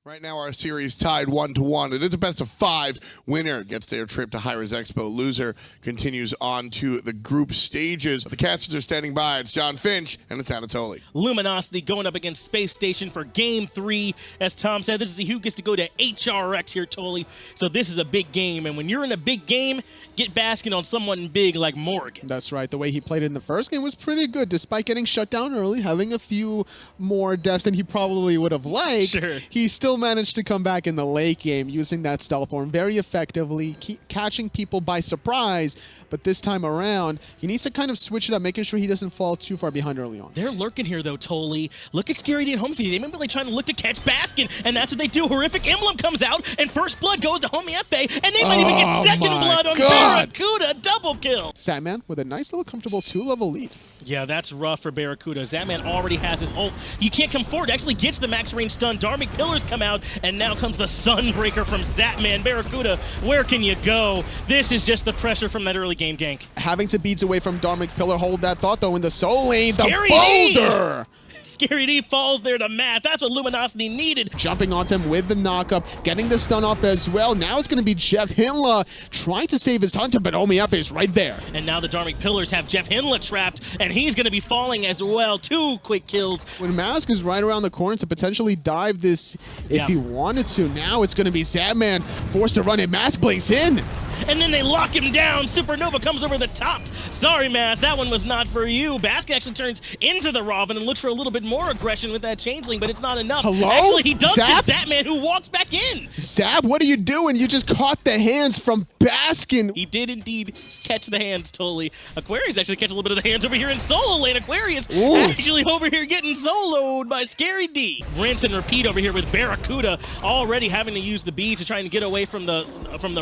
Right now, our series tied 1-1. It is a best of 5. Winner gets their trip to Hi-Rez Expo. Loser continues on to the group stages. The casters are standing by. It's John Finch and it's Anatoly. Luminosity going up against Space Station for Game 3. As Tom said, this is who gets to go to HRX here, Toly. So this is a big game. And when you're in a big game, get Baskin on someone big like Morgan. That's right. The way he played in the first game was pretty good. Despite getting shut down early, having a few more deaths than he probably would have liked, he still managed to come back in the late game using that stealth form very effectively, catching people by surprise. But this time around, he needs to kind of switch it up, making sure he doesn't fall too far behind early on. They're lurking here, though, Toly. Look at Scary D and Homie. They may be trying to look to catch Baskin, and that's what they do. Horrific Emblem comes out, and first blood goes to Homie FA, and they might even get second blood on Barracuda. Double kill. Zatman with a nice little comfortable 2-level lead. Yeah, that's rough for Barracuda. Zatman already has his ult. You can't come forward. Actually gets the max range stun. Dharmic Pillars come out, and now comes the Sunbreaker from Zatman. Barracuda, where can you go? This is just the pressure from that early game gank. Having to beats away from Dharmic Pillar. Hold that thought, though, in the soul lane. Scary the boulder! Scary D falls there to math. That's what Luminosity needed. Jumping onto him with the knockup, getting the stun off as well. Now it's going to be Jeff Hinla trying to save his Hunter, but Homie F is right there. And now the Dharmic Pillars have Jeff Hinla trapped, and he's going to be falling as well. 2 quick kills. When Mask is right around the corner to potentially dive this if he wanted to, now it's going to be Zatman forced to run it. Mask blinks in. And then they lock him down. Supernova comes over the top. Sorry, Mask, that one was not for you. Baskin actually turns into the Robin and looks for a little bit more aggression with that Changeling, but it's not enough. Hello? Actually, he does Zap? get Zatman, who walks back in. Zap, what are you doing? You just caught the hands from Baskin. He did indeed catch the hands, totally. Aquarius actually catch a little bit of the hands over here in solo lane. Aquarius actually over here getting soloed by Scary D. Rinse and repeat over here with Barracuda already having to use the beads to try and get away from the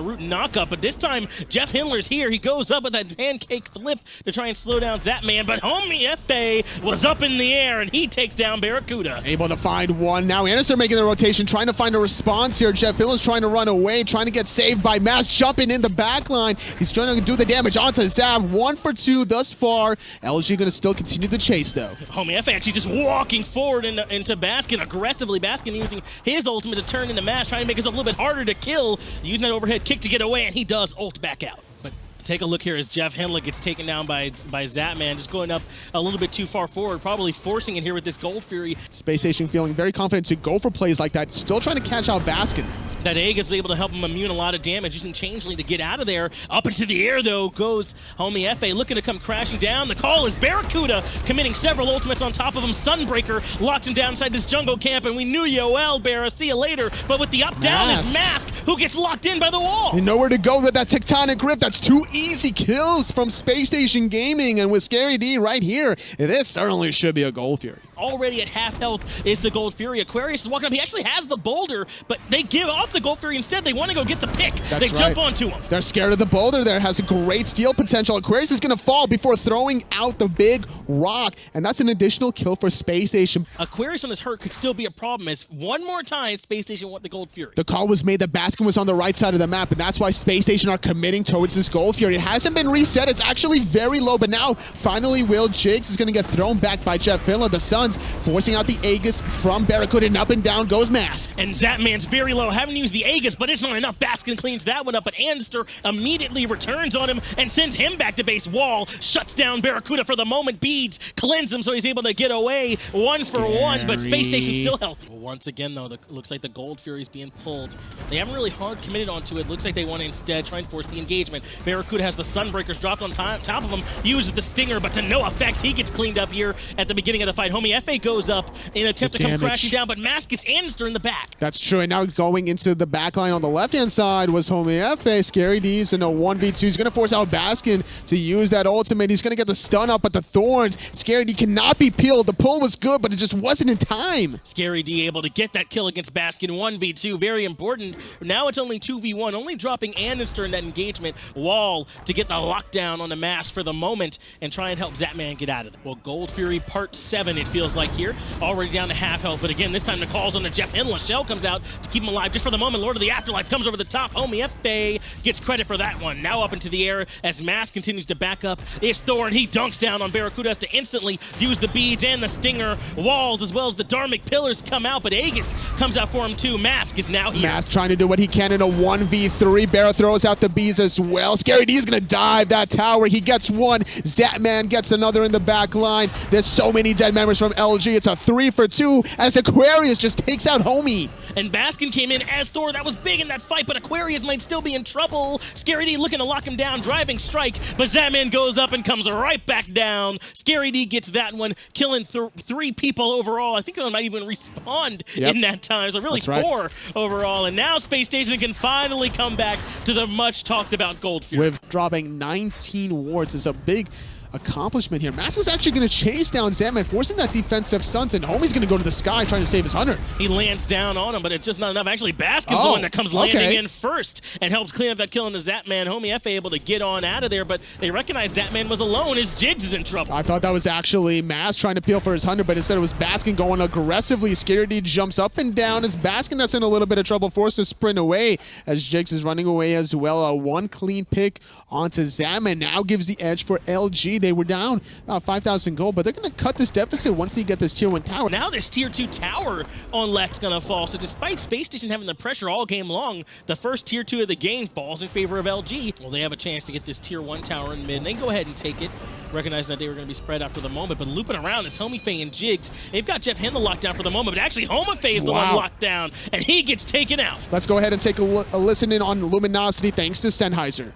root knockup, but this time Jeff Hinler's here. He goes up with that pancake flip to try and slow down Zatman, but Homie FA was up in the air and he takes down Barracuda. Able to find one. Now Anderson making the rotation, trying to find a response here. Jeff Hinler's trying to run away, trying to get saved by Mask, jumping in the back line. He's trying to do the damage onto Zap. 1 for 2 thus far. LG going to still continue the chase, though. Homie FA actually just walking forward into Baskin aggressively. Baskin using his ultimate to turn into Mask, trying to make it a little bit harder to kill, using that overhead kick to get away, and he does ult back out. But take a look here as Jeff Hinler gets taken down by Zatman, just going up a little bit too far forward, probably forcing it here with this Gold Fury. Space Station feeling very confident to go for plays like that, still trying to catch out Baskin. That egg is able to help him immune a lot of damage, using Changeling to get out of there. Up into the air, though, goes Homie FA, looking to come crashing down. The call is Barracuda, committing several ultimates on top of him. Sunbreaker locks him down inside this jungle camp, and we knew you well, Barra. See you later. But with the up-down is Mask, who gets locked in by the wall. You nowhere to go with that tectonic grip. That's 2 easy kills from Space Station Gaming, and with Scary D right here, this certainly should be a Gold Fury. Already at half health is the Gold Fury. Aquarius is walking up. He actually has the boulder, but they give off the Gold Fury instead. They want to go get the pick. They jump onto him. They're scared of the boulder there. Has a great steal potential. Aquarius is going to fall before throwing out the big rock, and that's an additional kill for Space Station. Aquarius on his hurt could still be a problem, as one more time Space Station want the Gold Fury. The call was made that Baskin was on the right side of the map, and that's why Space Station are committing towards this Gold Fury. It hasn't been reset. It's actually very low, but now finally Will Jigs is going to get thrown back by Jeff Hinler. The Suns forcing out the Aegis from Barracuda, and up and down goes Mask. And Zatman's very low. Haven't used the Aegis, but it's not enough. Baskin cleans that one up, but Anster immediately returns on him and sends him back to base. Wall shuts down Barracuda for the moment. Beads cleanse him so he's able to get away. 1 for 1, but Space Station still healthy. Once again, though, looks like the Gold Fury is being pulled. They haven't really hard committed onto it. Looks like they want to instead try and force the engagement. Barracuda has the Sunbreakers dropped on top of him, uses the Stinger, but to no effect. He gets cleaned up here at the beginning of the fight. Homie FA goes up in an attempt to come crashing down, but Mask gets Anster in the back. That's true, and now going into the back line on the left-hand side was Homie FA. Scary D's in a 1v2. He's going to force out Baskin to use that ultimate. He's going to get the stun up, but the Thorns, Scary D cannot be peeled. The pull was good, but it just wasn't in time. Scary D able to get that kill against Baskin. 1v2, very important. Now it's only 2v1, only dropping Anster in that engagement. Wall to get the lockdown on the Mask for the moment and try and help Zatman get out of it. Well, Gold Fury Part 7, it feels like here. Already down to half health, but again, this time the call's on the Jeff Hinla. shell comes out to keep him alive just for the moment. Lord of the Afterlife comes over the top. Homie F.A. gets credit for that one. Now up into the air as Mask continues to back up. It's Thor, and he dunks down on Barracuda to instantly use the beads and the stinger walls, as well as the Dharmic pillars come out, but Aegis comes out for him too. Mask is now here. Mask trying to do what he can in a 1v3. Barra throws out the bees as well. Scary D is going to dive that tower. He gets one. Zatman gets another in the back line. There's so many dead members from LG. It's a 3 for 2 as Aquarius just takes out Homie. And Baskin came in as Thor. That was big in that fight, but Aquarius might still be in trouble. Scary D looking to lock him down, driving strike, but Zatman goes up and comes right back down. Scary D gets that one, killing 3 people overall. I think they might even respawn in that time, so really 4 overall. And now Space Station can finally come back to the much talked about Gold Fury. With dropping 19 wards is a big accomplishment here. Mask is actually going to chase down Zatman, forcing that defensive stunt, and Homie's going to go to the sky trying to save his 100. He lands down on him, but it's just not enough. Actually, Baskin's the one that comes landing in first and helps clean up that kill on the Zatman. Homie F.A. able to get on out of there, but they recognize Zatman was alone as Jigs is in trouble. I thought that was actually Mask trying to peel for his 100, but instead it was Baskin going aggressively. Scary D jumps up and down as Baskin that's in a little bit of trouble, forced to sprint away as Jigs is running away as well. One clean pick onto Zatman now gives the edge for LG. They were down about 5,000 gold, but they're going to cut this deficit once they get this tier 1 tower. Now this tier 2 tower on Lex going to fall. So despite Space Station having the pressure all game long, the first tier 2 of the game falls in favor of LG. Well, they have a chance to get this tier 1 tower in mid, and they go ahead and take it, recognizing that they were going to be spread out for the moment, but looping around is Homie Faye and Jigs. They've got Jeff Hendel locked down for the moment, but actually Homie Faye is the one locked down, and he gets taken out. Let's go ahead and take a listen in on Luminosity thanks to Sennheiser.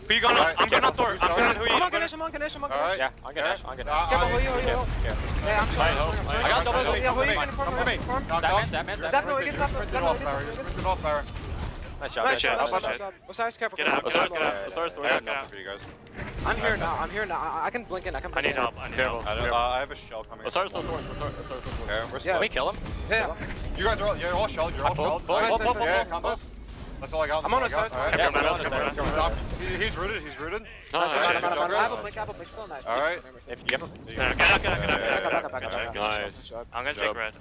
Who you gonna? I'm gonna Thor. I'm on Ganesh. Alright. Yeah, I'm Ganesh. Careful, who you? Yeah, I'm sorry. I got double. Nice job. Osiris, careful. Get out. Osiris. I got nothing for you guys. I'm here now. I can blink in. I need help. I have a shell coming. Osiris no thorns. Yeah, Can we kill him? Yeah. You guys are all shelled. You're all shelled. Yeah, combos. That's all I got. I'm on Osiris. Stop. He's rooted. I have a blink still. Nice. Alright. If you have a... Nice. I'm gonna take red.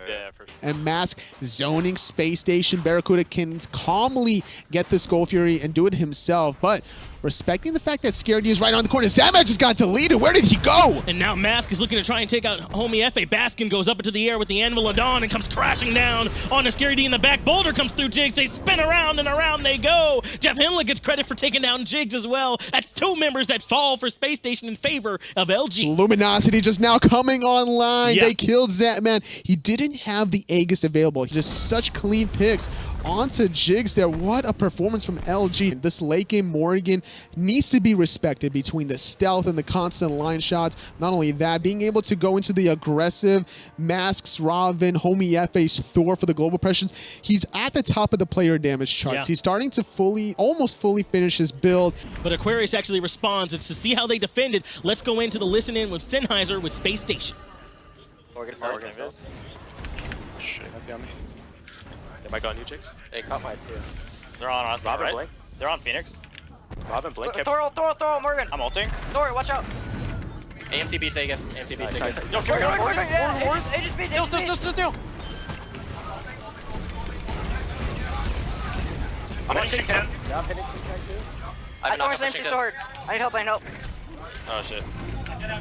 Yeah, for sure. And Mask zoning Space Station. Barracuda can calmly get this Gold Fury and do it himself, but respecting the fact that Scary D is right on the corner. Zavag just got deleted. Where did he go? And now Mask is looking to try and take out Homie F.A. Baskin goes up into the air with the Anvil of Dawn and comes crashing down on the Scary D in the back. Boulder comes through Jigs. They spin around and around they go. Jeff Hindler gets credit for taking down Jigs as well. That's 2 members that fall for Space Station in favor of LG. Luminosity just now coming online. They killed Zatman. He didn't have the Aegis available. Just such clean picks onto Jigs there. What a performance from LG. This late game Morrigan needs to be respected between the stealth and the constant line shots. Not only that, being able to go into the aggressive Masks, Robin, Homie F.A.'s Thor for the global pressures. He's at the top of the player damage charts. He's starting to almost fully finish his build. But Aquarius actually responds, and to see how they defend it, let's go into the listen in with Sennheiser with Space Station. Shit. They might go on you, Jigs. They caught my 2. They're on us, Robin right? blink. They're on Phoenix. Robin blink. Thor, Morgan. I'm ulting. Thor, watch out. AMC beats Aegis. Yo, kill me. Aegis beats. Still. I'm on Chick 10. I don't want MC sword. I need help. Oh shit.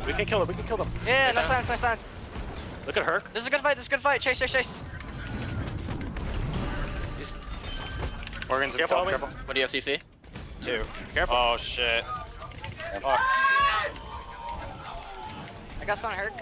We can kill them. Yeah, no sense. Look at her. This is a good fight. Chase. Morgan's careful. What do you have, CC? 2. Careful. Oh shit. I got stun Herc.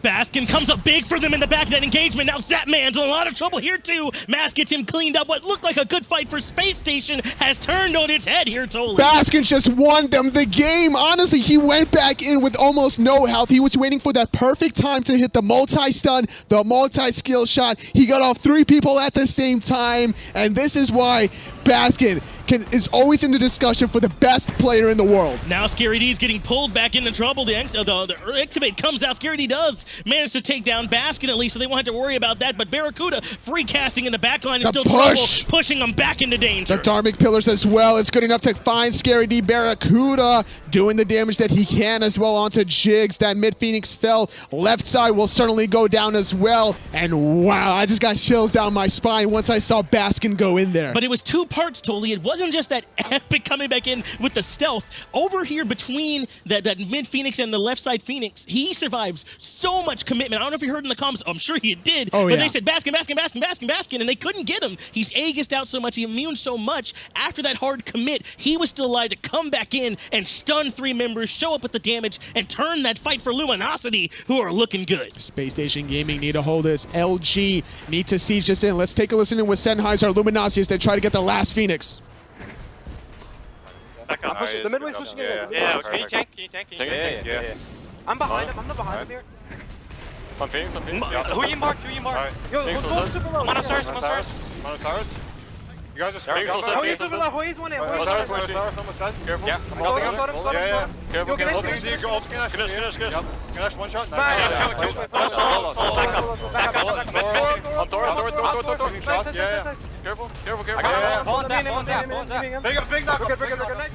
Baskin comes up big for them in the back of that engagement. Now Zatman's in a lot of trouble here too. Mask gets him cleaned up. What looked like a good fight for Space Station has turned on its head here, Toli. Baskin just won them the game. Honestly, he went back in with almost no health. He was waiting for that perfect time to hit the multi-stun, the multi-skill shot. He got off 3 people at the same time, and this is why Baskin is always in the discussion for the best player in the world. Now Scary D's getting pulled back into trouble. The activate comes out. Scary D does manage to take down Baskin at least, so they won't have to worry about that. But Barracuda free casting in the backline is still trouble, pushing him back into danger. The Dharmic Pillars as well. It's good enough to find Scary D. Barracuda doing the damage that he can as well onto Jigs. That mid Phoenix fell. Left side will certainly go down as well. And wow, I just got chills down my spine once I saw Baskin go in there. But it was two parts, Toli. It wasn't just that epic coming back in with the stealth. Over here between that mid Phoenix and the left side Phoenix, he survives so much commitment. I don't know if you heard in the comments. I'm sure he did. Oh, but yeah. they said Baskin, Baskin, Baskin, Baskin, Baskin, and they couldn't get him. He's Aegis out so much. He immune so much. After that hard commit, he was still alive to come back in and stun 3 members, show up with the damage, and turn that fight for Luminosity, who are looking good. Space Station Gaming need to hold this. LG need to siege this in. Let's take a listen in with Sennheiser, Luminosity as they try to get their last Phoenix. I'm pushing. The mid lane's pushing it. Yeah, can you tank? Yeah. I'm behind him. I'm not behind him here. On Phoenix, on Phoenix. Who you marked? Who you marked? Yo, Phoenix go also. super low. Monosaurus. Monosaurus. You guys just Phoenix also. Who you super low? Who is one hit? Monosaurus, almost dead. Careful. Yeah. I'm holding him. Yeah. Careful, Yo, careful. Ganesh, Ulting, go Ganesh. Good. Yep. Ganesh, one shot. Back up. On Thor. Nice. Careful. Big knock.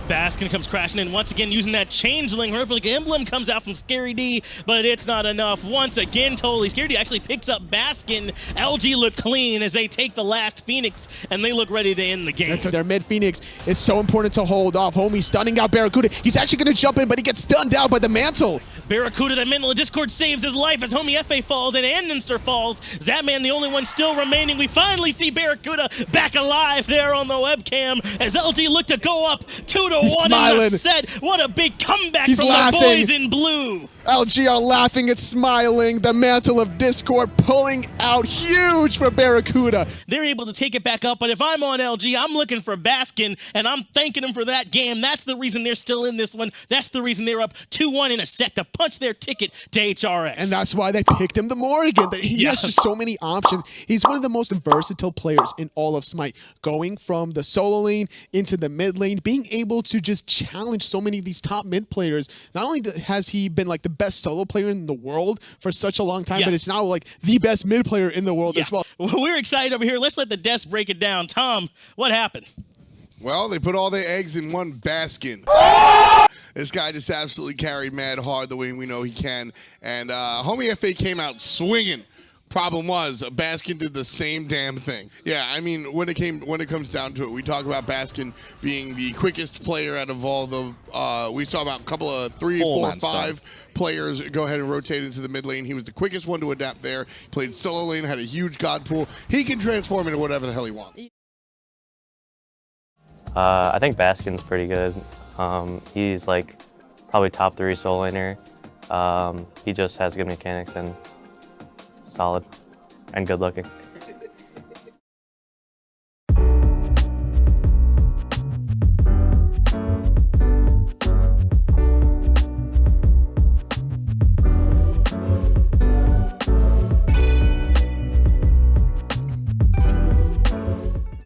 Baskin comes crashing in once again using that changeling. Horrific emblem comes out from Scary D, but it's not enough. Once again, totally. Scary D actually picks up Baskin. LG look clean as they take the last Phoenix, and they look ready to end the game. And so their mid Phoenix is so important to hold off. Homie stunning out Barracuda. He's actually going to jump in, but he gets stunned out by the mantle. Barracuda, the Mental of Discord, saves his life as Homie FA falls and Anninster falls. Zatman, the only one still remaining. We finally see Barracuda back alive there on the webcam as LG look to go up 2-1 in the set. What a big comeback from the boys in blue. LG are laughing and smiling. The Mantle of Discord pulling out huge for Barracuda. They're able to take it back up, but if I'm on LG, I'm looking for Baskin, and I'm thanking him for that game. That's the reason they're still in this one. That's the reason they're up 2-1 in a set to punch their ticket to HRX. And that's why they picked him the more again. He has just so many options. He's one of the most versatile players in all of Smite. Going from the solo lane into the mid lane, being able to just challenge so many of these top mid players. Not only has he been like the best solo player in the world for such a long time, but it's now like the best mid player in the world as well. We're excited over here. Let's let the desk break it down. Tom, what happened? Well, they put all their eggs in one basket. This guy just absolutely carried mad hard the way we know he can. And Homie FA came out swinging. Problem was, Baskin did the same damn thing. Yeah, I mean, when it comes down to it, we talk about Baskin being the quickest player out of all the. We saw about a couple of 3, 4, 5 players go ahead and rotate into the mid lane. He was the quickest one to adapt there. Played solo lane, had a huge god pool. He can transform into whatever the hell he wants. I think Baskin's pretty good. He's like probably top 3 solo laner. He just has good mechanics and solid and good looking.